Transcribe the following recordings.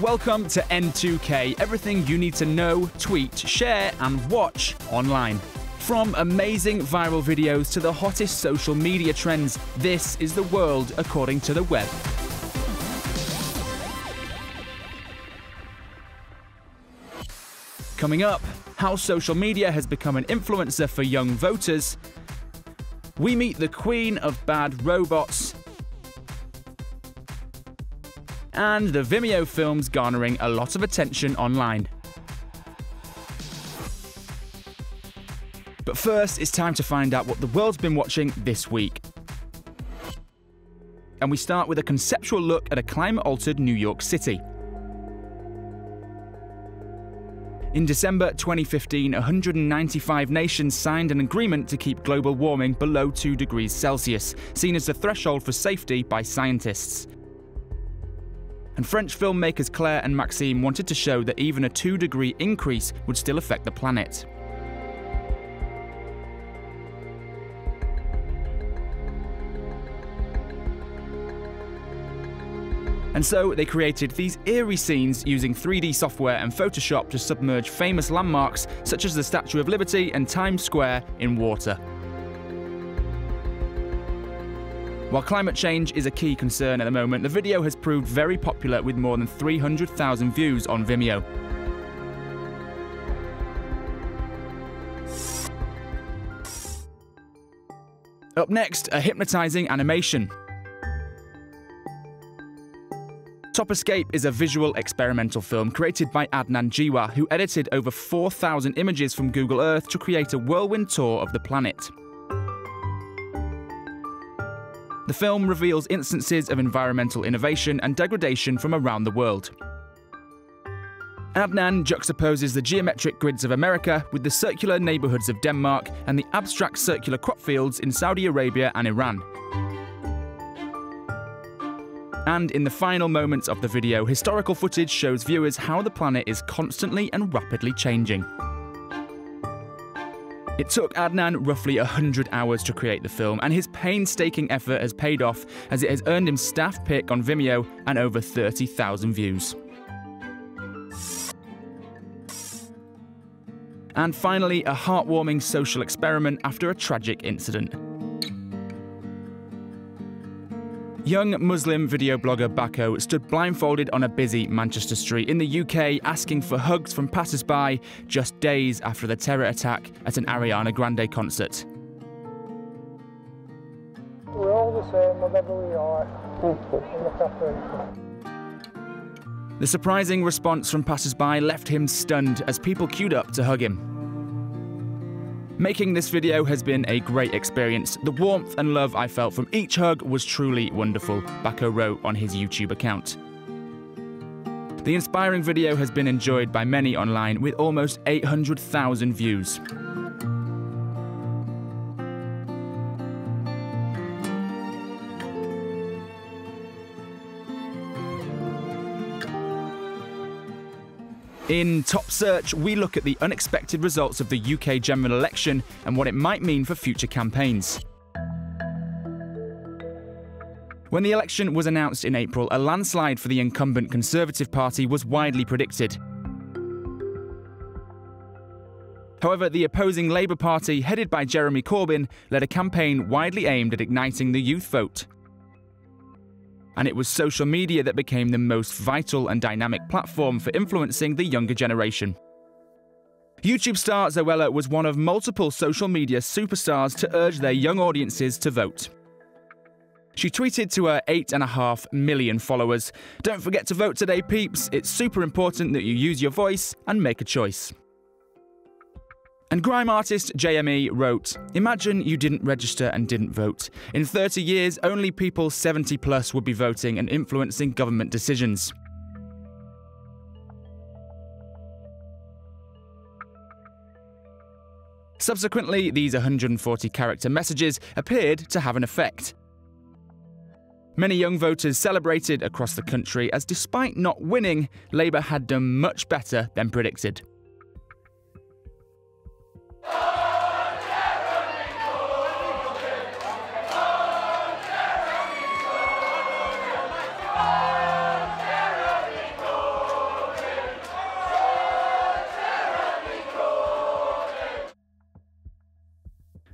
Welcome to N2K, everything you need to know, tweet, share and watch online. From amazing viral videos to the hottest social media trends, this is the world according to the web. Coming up, how social media has become an influencer for young voters. We meet the queen of bad robots. And the Vimeo films garnering a lot of attention online. But first, it's time to find out what the world's been watching this week. And we start with a conceptual look at a climate-altered New York City. In December 2015, 195 nations signed an agreement to keep global warming below 2 degrees Celsius, seen as the threshold for safety by scientists. And French filmmakers Claire and Maxime wanted to show that even a 2-degree increase would still affect the planet. And so they created these eerie scenes using 3D software and Photoshop to submerge famous landmarks such as the Statue of Liberty and Times Square in water. While climate change is a key concern at the moment, the video has proved very popular with more than 300,000 views on Vimeo. Up next, a hypnotizing animation. Top Escape is a visual experimental film created by Adnan Jiwa, who edited over 4,000 images from Google Earth to create a whirlwind tour of the planet. The film reveals instances of environmental innovation and degradation from around the world. Adnan juxtaposes the geometric grids of America with the circular neighborhoods of Denmark and the abstract circular crop fields in Saudi Arabia and Iran. And in the final moments of the video, historical footage shows viewers how the planet is constantly and rapidly changing. It took Adnan roughly 100 hours to create the film, and his painstaking effort has paid off as it has earned him staff pick on Vimeo and over 30,000 views. And finally, a heartwarming social experiment after a tragic incident. Young Muslim video blogger Bako stood blindfolded on a busy Manchester street in the UK asking for hugs from passers-by just days after the terror attack at an Ariana Grande concert. We're all the same, whatever we are. Look after each other. The surprising response from passers-by left him stunned as people queued up to hug him. Making this video has been a great experience. The warmth and love I felt from each hug was truly wonderful, Bako wrote on his YouTube account. The inspiring video has been enjoyed by many online with almost 800,000 views. In Top Search, we look at the unexpected results of the UK general election and what it might mean for future campaigns. When the election was announced in April, a landslide for the incumbent Conservative Party was widely predicted. However, the opposing Labour Party, headed by Jeremy Corbyn, led a campaign widely aimed at igniting the youth vote. And it was social media that became the most vital and dynamic platform for influencing the younger generation. YouTube star Zoella was one of multiple social media superstars to urge their young audiences to vote. She tweeted to her 8.5 million followers, "Don't forget to vote today, peeps. It's super important that you use your voice and make a choice." And grime artist JME wrote, "Imagine you didn't register and didn't vote. In 30 years, only people 70 plus would be voting and influencing government decisions." Subsequently, these 140-character messages appeared to have an effect. Many young voters celebrated across the country as, despite not winning, Labour had done much better than predicted.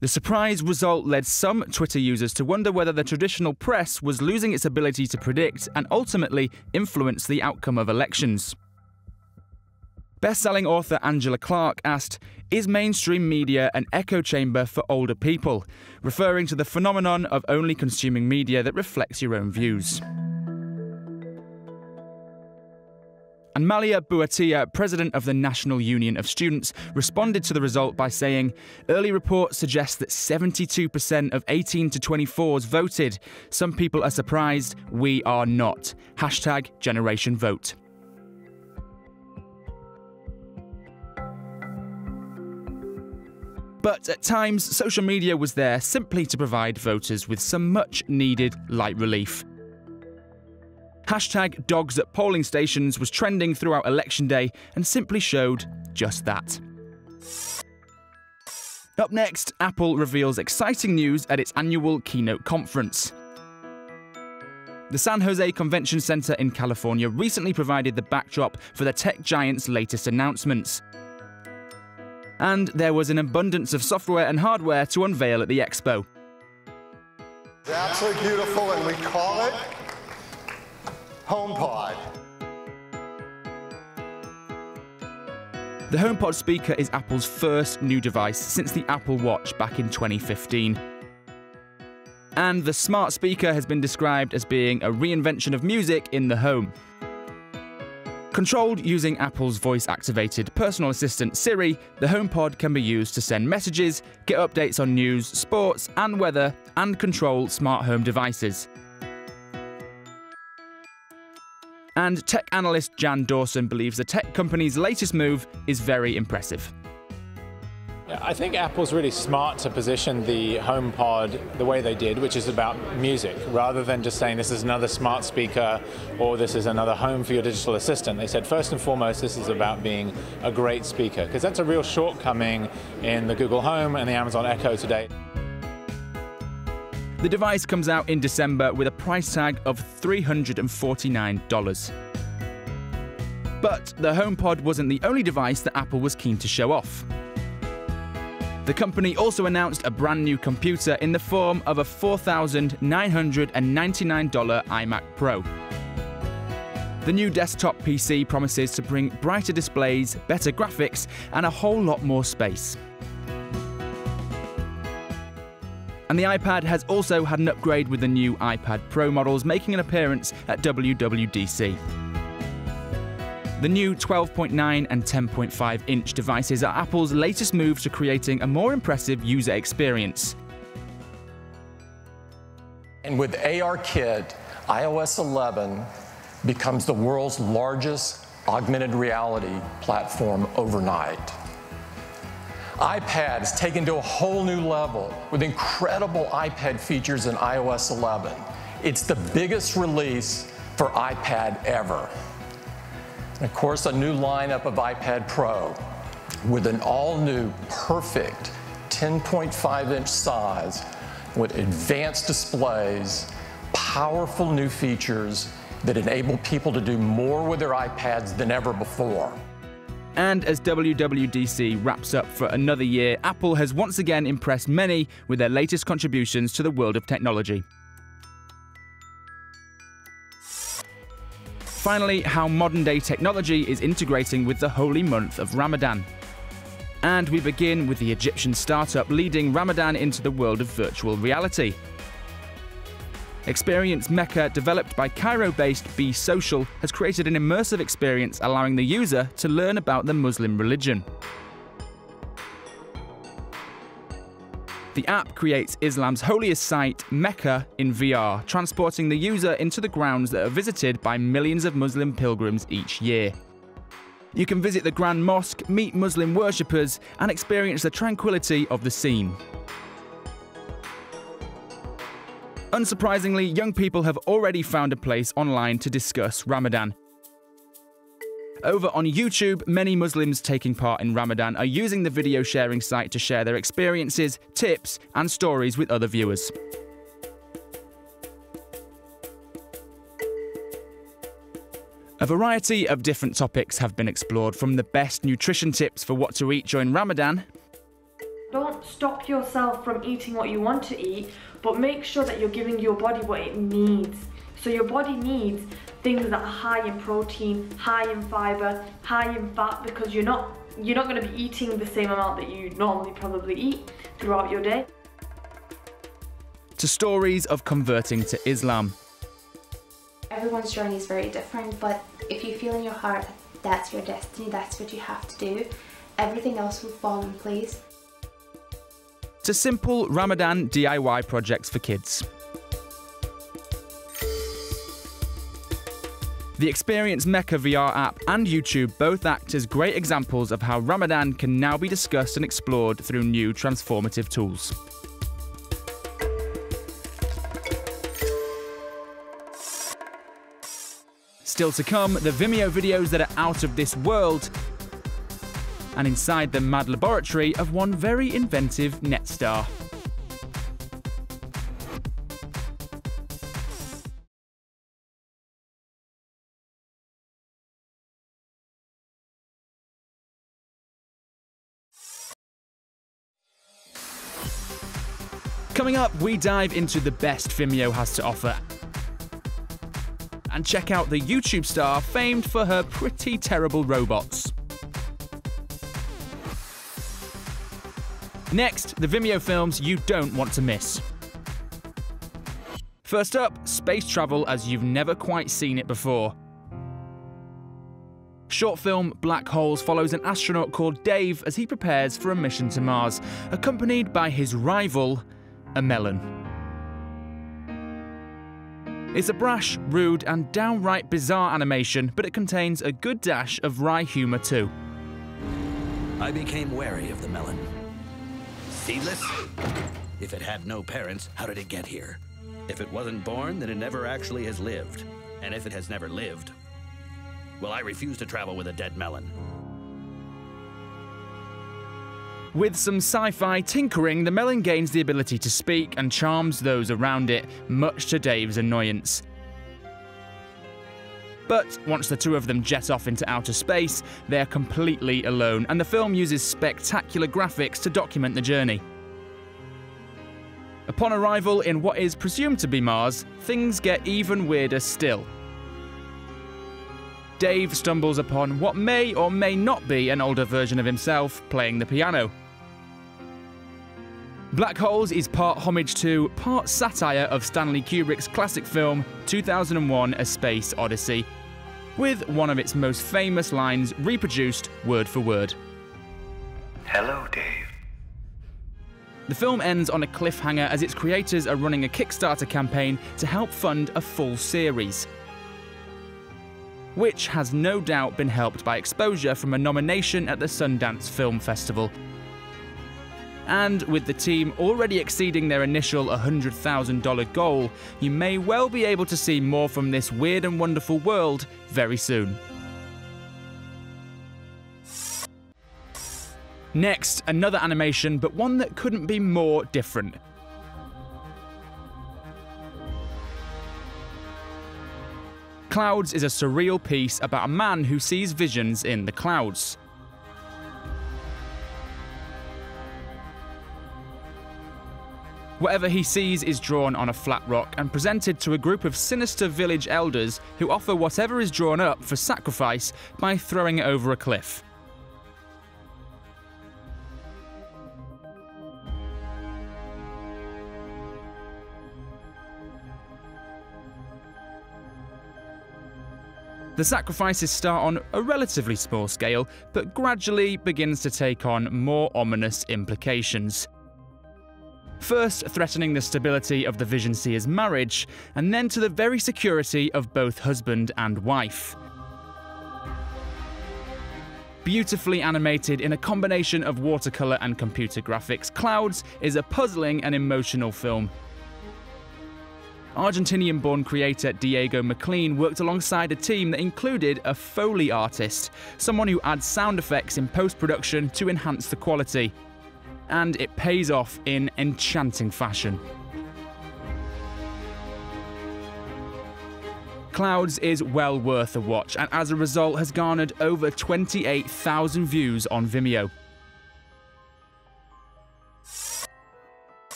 The surprise result led some Twitter users to wonder whether the traditional press was losing its ability to predict and ultimately influence the outcome of elections. Best-selling author Angela Clark asked, "Is mainstream media an echo chamber for older people?" referring to the phenomenon of only consuming media that reflects your own views. And Malia Buatia, president of the National Union of Students, responded to the result by saying, "Early reports suggest that 72% of 18 to 24s voted. Some people are surprised, we are not. #GenerationVote." But at times, social media was there simply to provide voters with some much-needed light relief. #Dogs at polling stations was trending throughout Election Day and simply showed just that. Up next, Apple reveals exciting news at its annual keynote conference. The San Jose Convention Center in California recently provided the backdrop for the tech giant's latest announcements. And there was an abundance of software and hardware to unveil at the expo. It's absolutely beautiful, and we call it HomePod. The HomePod speaker is Apple's first new device since the Apple Watch back in 2015. And the smart speaker has been described as being a reinvention of music in the home. Controlled using Apple's voice-activated personal assistant Siri, the HomePod can be used to send messages, get updates on news, sports and weather, and control smart home devices. And tech analyst Jan Dawson believes the tech company's latest move is very impressive. I think Apple's really smart to position the HomePod the way they did, which is about music, rather than just saying this is another smart speaker or this is another home for your digital assistant. They said first and foremost this is about being a great speaker, because that's a real shortcoming in the Google Home and the Amazon Echo today. The device comes out in December with a price tag of $349. But the HomePod wasn't the only device that Apple was keen to show off. The company also announced a brand new computer in the form of a $4,999 iMac Pro. The new desktop PC promises to bring brighter displays, better graphics, and a whole lot more space. And the iPad has also had an upgrade with the new iPad Pro models making an appearance at WWDC. The new 12.9 and 10.5-inch devices are Apple's latest move to creating a more impressive user experience. And with ARKit, iOS 11 becomes the world's largest augmented reality platform overnight. iPad is taken to a whole new level with incredible iPad features in iOS 11. It's the biggest release for iPad ever. And of course, a new lineup of iPad Pro with an all-new, perfect 10.5-inch size with advanced displays, powerful new features that enable people to do more with their iPads than ever before. And as WWDC wraps up for another year, Apple has once again impressed many with their latest contributions to the world of technology. Finally, how modern-day technology is integrating with the holy month of Ramadan. And we begin with the Egyptian startup leading Ramadan into the world of virtual reality. Experience Mecca, developed by Cairo-based Be Social, has created an immersive experience allowing the user to learn about the Muslim religion. The app creates Islam's holiest site, Mecca, in VR, transporting the user into the grounds that are visited by millions of Muslim pilgrims each year. You can visit the Grand Mosque, meet Muslim worshippers, and experience the tranquility of the scene. Unsurprisingly, young people have already found a place online to discuss Ramadan. Over on YouTube, many Muslims taking part in Ramadan are using the video sharing site to share their experiences, tips, and stories with other viewers. A variety of different topics have been explored, from the best nutrition tips for what to eat during Ramadan. Don't don't stop yourself from eating what you want to eat, but make sure that you're giving your body what it needs. So your body needs things that are high in protein, high in fiber, high in fat, because you're not going to be eating the same amount that you normally probably eat throughout your day. To stories of converting to Islam. Everyone's journey is very different, but if you feel in your heart that that's your destiny, that's what you have to do, everything else will fall in place. To simple Ramadan DIY projects for kids. The Experience Mecca VR app and YouTube both act as great examples of how Ramadan can now be discussed and explored through new transformative tools. Still to come, the Vimeo videos that are out of this world, and inside the mad laboratory of one very inventive net star. Coming up, we dive into the best Vimeo has to offer and check out the YouTube star famed for her pretty terrible robots. Next, the Vimeo films you don't want to miss. First up, space travel as you've never quite seen it before. Short film Black Holes follows an astronaut called Dave as he prepares for a mission to Mars, accompanied by his rival, a melon. It's a brash, rude, and downright bizarre animation, but it contains a good dash of wry humour too. I became wary of the melon. Seedless? If it had no parents, how did it get here? If it wasn't born, then it never actually has lived. And if it has never lived, well, I refuse to travel with a dead melon. With some sci-fi tinkering, the melon gains the ability to speak and charms those around it, much to Dave's annoyance. But once the two of them jet off into outer space, they are completely alone, and the film uses spectacular graphics to document the journey. Upon arrival in what is presumed to be Mars, things get even weirder still. Dave stumbles upon what may or may not be an older version of himself playing the piano. Black Holes is part homage to, part satire of Stanley Kubrick's classic film 2001: A Space Odyssey, with one of its most famous lines reproduced word for word. Hello, Dave. The film ends on a cliffhanger as its creators are running a Kickstarter campaign to help fund a full series, which has no doubt been helped by exposure from a nomination at the Sundance Film Festival. And with the team already exceeding their initial $100,000 goal, you may well be able to see more from this weird and wonderful world very soon. Next, another animation, but one that couldn't be more different. Clouds is a surreal piece about a man who sees visions in the clouds. Whatever he sees is drawn on a flat rock and presented to a group of sinister village elders who offer whatever is drawn up for sacrifice by throwing it over a cliff. The sacrifices start on a relatively small scale, but gradually begins to take on more ominous implications. First threatening the stability of the vision seer's marriage, and then to the very security of both husband and wife. Beautifully animated in a combination of watercolour and computer graphics, Clouds is a puzzling and emotional film. Argentinian-born creator Diego McLean worked alongside a team that included a Foley artist, someone who adds sound effects in post-production to enhance the quality. And it pays off in enchanting fashion. Clouds is well worth a watch, and as a result has garnered over 28,000 views on Vimeo.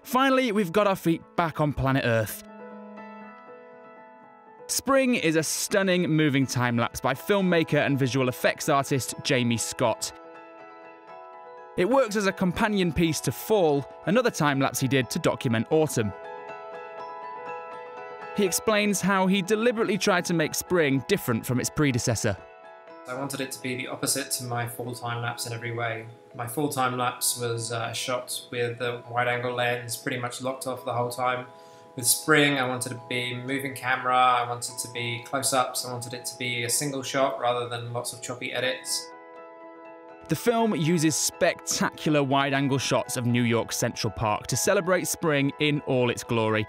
Finally, we've got our feet back on planet Earth. Spring is a stunning moving time-lapse by filmmaker and visual effects artist Jamie Scott. It works as a companion piece to Fall, another time-lapse he did to document autumn. He explains how he deliberately tried to make spring different from its predecessor. I wanted it to be the opposite to my full time-lapse in every way. My full time-lapse was shot with a wide-angle lens, pretty much locked off the whole time. With Spring, I wanted it to be moving camera, I wanted it to be close-ups, I wanted it to be a single shot rather than lots of choppy edits. The film uses spectacular wide-angle shots of New York's Central Park to celebrate spring in all its glory.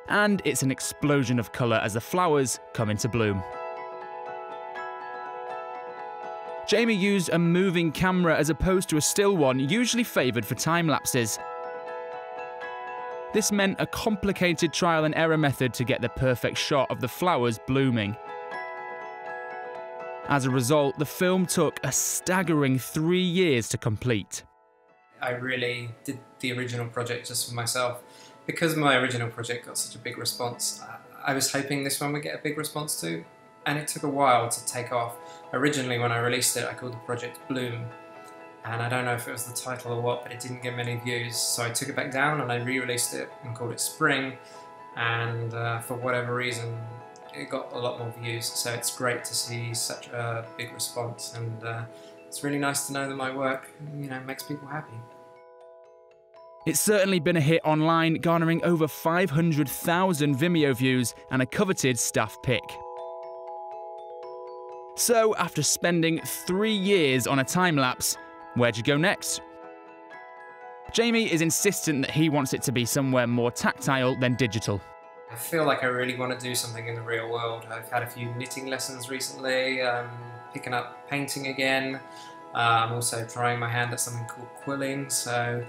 And it's an explosion of colour as the flowers come into bloom. Jamie used a moving camera as opposed to a still one, usually favoured for time-lapses. This meant a complicated trial and error method to get the perfect shot of the flowers blooming. As a result, the film took a staggering 3 years to complete. I really did the original project just for myself. Because my original project got such a big response, I was hoping this one would get a big response too. And it took a while to take off. Originally, when I released it, I called the project Bloom. And I don't know if it was the title or what, but it didn't get many views. So I took it back down and I re-released it and called it Spring. And for whatever reason, it got a lot more views. So it's great to see such a big response. And it's really nice to know that my work, makes people happy. It's certainly been a hit online, garnering over 500,000 Vimeo views and a coveted staff pick. So, after spending 3 years on a time-lapse, where'd you go next? Jamie is insistent that he wants it to be somewhere more tactile than digital. I feel like I really want to do something in the real world. I've had a few knitting lessons recently, picking up painting again. I'm also trying my hand at something called quilling, so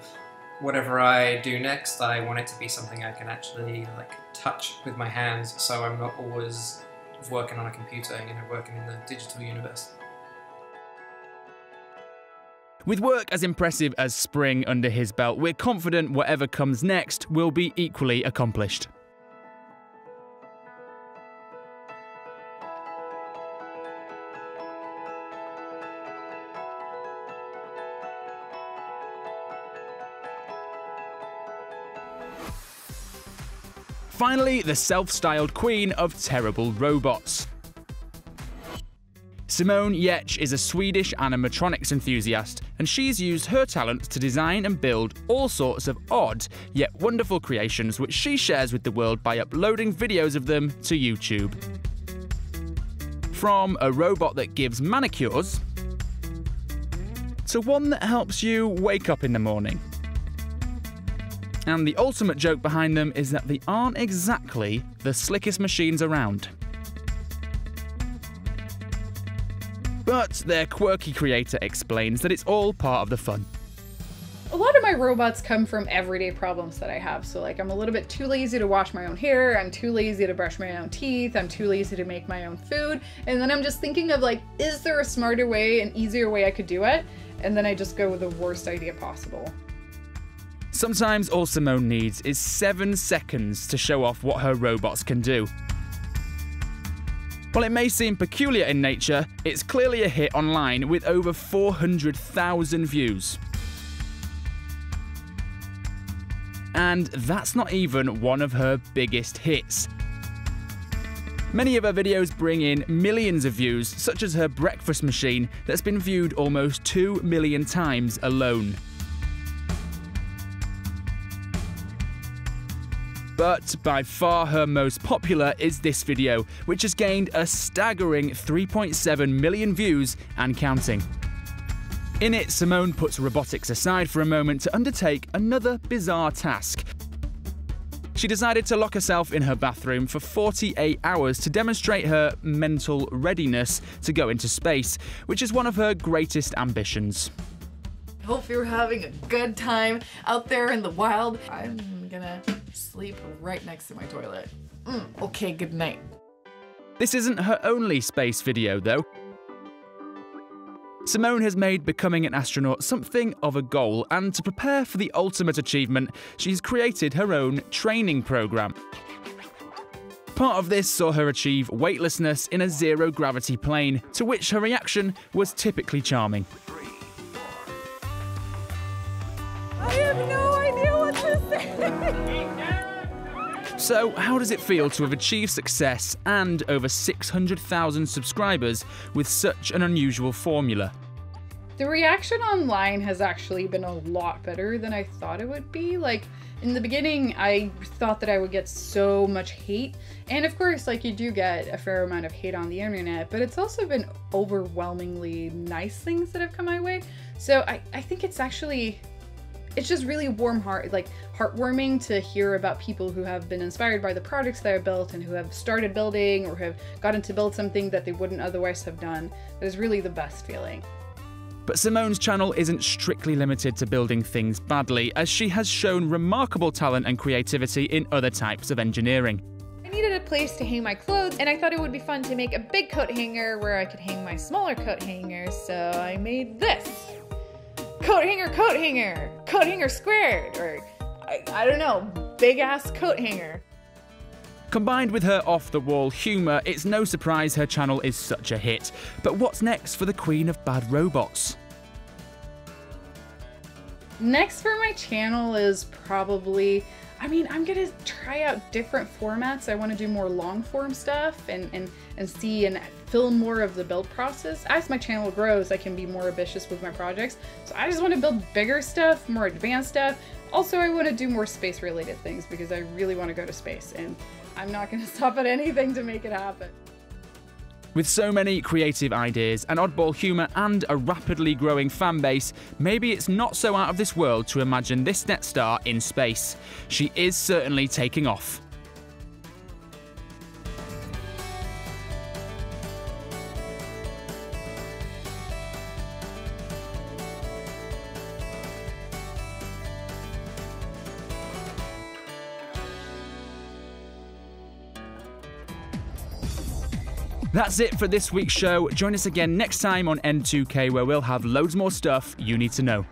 whatever I do next, I want it to be something I can actually touch with my hands, so I'm not always working on a computer, working in the digital universe. With work as impressive as Spring under his belt, we're confident whatever comes next will be equally accomplished. Finally, the self-styled queen of terrible robots. Simone Giertz is a Swedish animatronics enthusiast, and she's used her talents to design and build all sorts of odd, yet wonderful creations which she shares with the world by uploading videos of them to YouTube. From a robot that gives manicures, to one that helps you wake up in the morning. And the ultimate joke behind them is that they aren't exactly the slickest machines around. But their quirky creator explains that it's all part of the fun. A lot of my robots come from everyday problems that I have. So I'm a little bit too lazy to wash my own hair, I'm too lazy to brush my own teeth, I'm too lazy to make my own food. And then I'm just thinking of is there a smarter way, an easier way I could do it? And then I just go with the worst idea possible. Sometimes all Simone needs is 7 seconds to show off what her robots can do. While it may seem peculiar in nature, it's clearly a hit online with over 400,000 views. And that's not even one of her biggest hits. Many of her videos bring in millions of views, such as her breakfast machine that's been viewed almost 2 million times alone. But by far her most popular is this video, which has gained a staggering 3.7 million views and counting. In it, Simone puts robotics aside for a moment to undertake another bizarre task. She decided to lock herself in her bathroom for 48 hours to demonstrate her mental readiness to go into space, which is one of her greatest ambitions. Hope you're having a good time out there in the wild. I'm gonna sleep right next to my toilet. Okay, good night. This isn't her only space video, though. Simone has made becoming an astronaut something of a goal, and to prepare for the ultimate achievement, she's created her own training program. Part of this saw her achieve weightlessness in a zero-gravity plane, to which her reaction was typically charming. I have no idea what to say! So, how does it feel to have achieved success and over 600,000 subscribers with such an unusual formula? The reaction online has actually been a lot better than I thought it would be. Like, in the beginning, I thought that I would get so much hate. And of course, like, you do get a fair amount of hate on the internet, but it's also been overwhelmingly nice things that have come my way. So I think it's actually, it's just really heartwarming to hear about people who have been inspired by the products that I built and who have started building or have gotten to build something that they wouldn't otherwise have done. That is really the best feeling. But Simone's channel isn't strictly limited to building things badly, as she has shown remarkable talent and creativity in other types of engineering. I needed a place to hang my clothes, and I thought it would be fun to make a big coat hanger where I could hang my smaller coat hangers, so I made this. Coat hanger squared, or I don't know, big ass coat hanger. Combined with her off-the-wall humour, it's no surprise her channel is such a hit. But what's next for the Queen of Bad Robots? Next for my channel is probably, I'm gonna try out different formats. I want to do more long-form stuff and see and film more of the build process. As my channel grows, I can be more ambitious with my projects. So I just want to build bigger stuff, more advanced stuff. Also, I want to do more space-related things because I really want to go to space, and I'm not going to stop at anything to make it happen. With so many creative ideas, an oddball humour and a rapidly growing fan base, maybe it's not so out of this world to imagine this net star in space. She is certainly taking off. That's it for this week's show. Join us again next time on N2K, where we'll have loads more stuff you need to know.